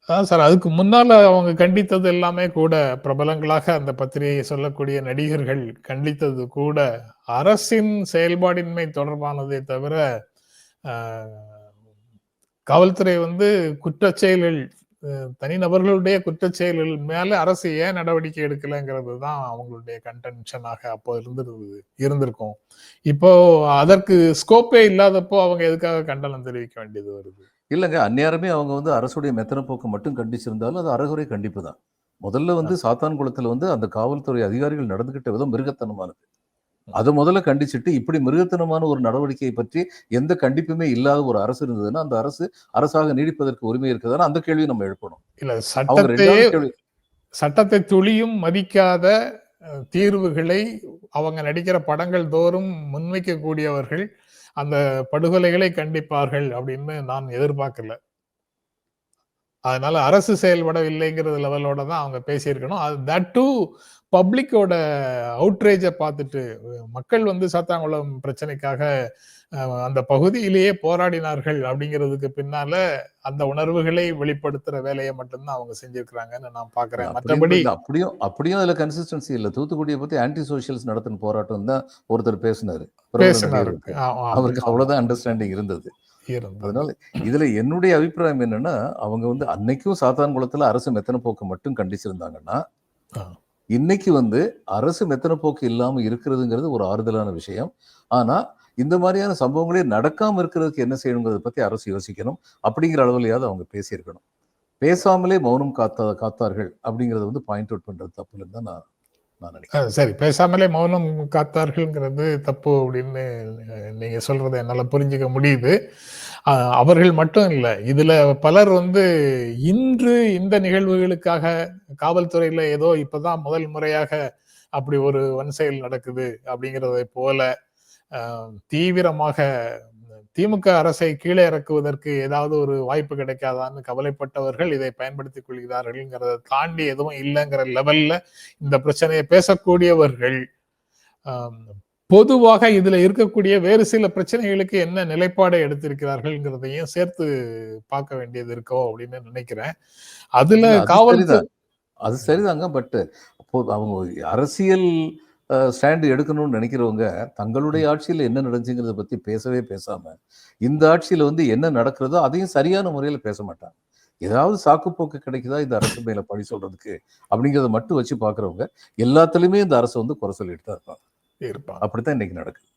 Sir அதுக்கு முன்னால அவங்க கண்டித்தது எல்லாமே கூட பிரபலங்களாக அந்த பத்திரிகையை சொல்லக்கூடிய நடிகர்கள் கண்டித்தது கூட அரசின் செயல்பாடின்மை தொடர்பானதே தவிர, அ காவல்துறை வந்து குற்றச் செயல்கள் தனிநபர்களுடைய குற்றச் செயல்கள் மேல அரசு ஏன் நடவடிக்கை எடுக்கலங்கிறது தான் அவங்களுடைய கன்டென்ஷனாக அப்போ இருந்திருக்கும். இப்போ அதற்கு ஸ்கோப்பே இல்லாதப்போ அவங்க எதுக்காக கண்டனம் தெரிவிக்க வேண்டியது வருது? இல்லங்க. அந்நேரமே அவங்க வந்து அரசுடைய மெத்தன போக்க மட்டும் கண்டிச்சிருந்தாலும், அது அறகுறை கண்டிப்பு தான். முதல்ல வந்து சாத்தான்குளத்துல வந்து அந்த காவல்துறை அதிகாரிகள் நடந்துகிட்ட விதம் மிருகத்தனமானது. அத முதல்ல கண்டிச்சுட்டு, இப்படி மிருகத்தனமான ஒரு நடவடிக்கையை பற்றி எந்த கண்டிப்புமே இல்லாத ஒரு அரசு இருந்ததுன்னா, அந்த அரசு அரசாக நீடிப்பதற்கு உரிமை இருக்குதான்னு அந்த கேள்விய நம்ம எழுப்பணும். இல்ல அவங்க சட்டத்தையே 2வது கேள்வி சட்டத்தை துளியும் மதிக்காத தீர்வுகளை அவங்க நடிக்கிற படங்கள் தோறும் முன்வைக்கக்கூடியவர்கள் அந்த படுகொலைகளை கண்டிப்பார்கள் அப்படின்னு நான் எதிர்பார்க்கல. அதனால அரசு செயல்படவில்லைங்கிற லெவலோட தான் அவங்க பேசியிருக்கணும். அது தட் டூ பப்ளிக்கோட அவுட்ரேஜ பார்த்துட்டு, மக்கள் வந்து சாத்தான்குளம் பிரச்சனைக்காக அந்த பகுதியிலேயே போராடினார்கள் அப்படிங்கிறதுக்கு பின்னால, அந்த உணர்வுகளை வெளிப்படுத்துற வேலைய மட்டும் தான் அவங்க செஞ்சிருக்கிறாங்கன்னு நான் இல்ல பார்க்கிறேன். அப்படின்னு மற்றபடி இல்ல அப்படியும் அப்படியும் அதுல கன்சிஸ்டன்சி இல்ல. தூத்துக்குடிய பத்தி ஆன்டி சோஷியல்ஸ் நடத்தின போராட்டம் தான் ஒருத்தர் பேசினாரு. பிரபல நடிகர் பேசினாருக்கு. ஒருத்தர். ஆமா, அவருக்கு ஆமா. அவ்வளவுதான் அண்டர்ஸ்டாண்டிங் இருந்தது. இருந்தது. அதனால இதுல என்னுடைய அபிப்பிராயம் என்னன்னா, அவங்க வந்து அன்னைக்கும் சாத்தான்குளத்துல அரசு மெத்தன போக்க மட்டும் கண்டிச்சிருந்தாங்கன்னா, ஆ. இன்னைக்கு வந்து அரசு மெத்தன போக்கு இல்லாம இருக்கிறதுங்கிறது ஒரு ஆறுதலான விஷயம். ஆனா, இந்த மாரியான சம்பவங்களே நடக்காம இருக்கிறதுக்கு என்ன செய்யணுங்கிறத பத்தி அரசு யோசிக்கணும். அப்படிங்கிற அளவுலயாவது அவங்க பேசியிருக்கணும். பேசாமலே மௌனம் காத்தார்கள் அப்படிங்கிறத வந்து பாயிண்ட் அவுட் பண்றது தப்புன்னு தான் நான் நான் நினைக்கிறேன். சரி. பேசாமலே மௌனம் காத்தார்கள்ங்கிறது தப்பு அப்படின்னு நீங்க சொல்றத என்னால புரிஞ்சுக்க முடியுது. அ அவர்கள் மட்டும் இல்ல. இதுல பலர் வந்து இன்று இந்த நிகழ்வுகளுக்காக காவல்துறையில ஏதோ இப்பதான் முதல் முறையாக அப்படி ஒரு வன்செயல் நடக்குது அப்படிங்கிறதை போல தீவிரமாக திமுக அரசை கீழே இறக்குவதற்கு ஏதாவது ஒரு வாய்ப்பு கிடைக்காதான்னு கவலைப்பட்டவர்கள் இதை பயன்படுத்திக் கொள்கிறார்கள்ங்கிறத தாண்டி எதுவும் இல்லைங்கிற லெவல்ல இந்த பிரச்சனையை பேசக்கூடியவர்கள் ஆம், பொதுவாக இதுல இருக்கக்கூடிய வேறு சில பிரச்சனைகளுக்கு என்ன நிலைப்பாடை எடுத்திருக்கிறார்கள்ங்கிறதையும் சேர்த்து பார்க்க வேண்டியது இருக்கோ அப்படின்னு நினைக்கிறேன். அதுல இல்ல அது காவல்துறை சரிதான். அது சரிதாங்க. பட் அப்போ அவங்க அரசியல் ஸ்டாண்ட் எடுக்கணும்னு நினைக்கிறவங்க, தங்களுடைய ஆட்சியில என்ன நடந்துச்சுங்கிறத பத்தி பேசவே பேசாம, இந்த ஆட்சியில வந்து என்ன நடக்கிறதோ அதையும் சரியான முறையில பேச மாட்டாங்க. ஏதாவது சாக்குப்போக்கு கிடைக்குதா இந்த அரசு மேல பழி சொல்றதுக்கு, அப்படிங்கிறத மட்டும் வச்சு பார்க்கிறவங்க, எல்லாத்துலயுமே இந்த அரச வந்து குறை சொல்லிட்டு தான் இருப்பாங்க. இருப்பாங்க. அப்படித்தான் இன்னைக்கு நடக்குது.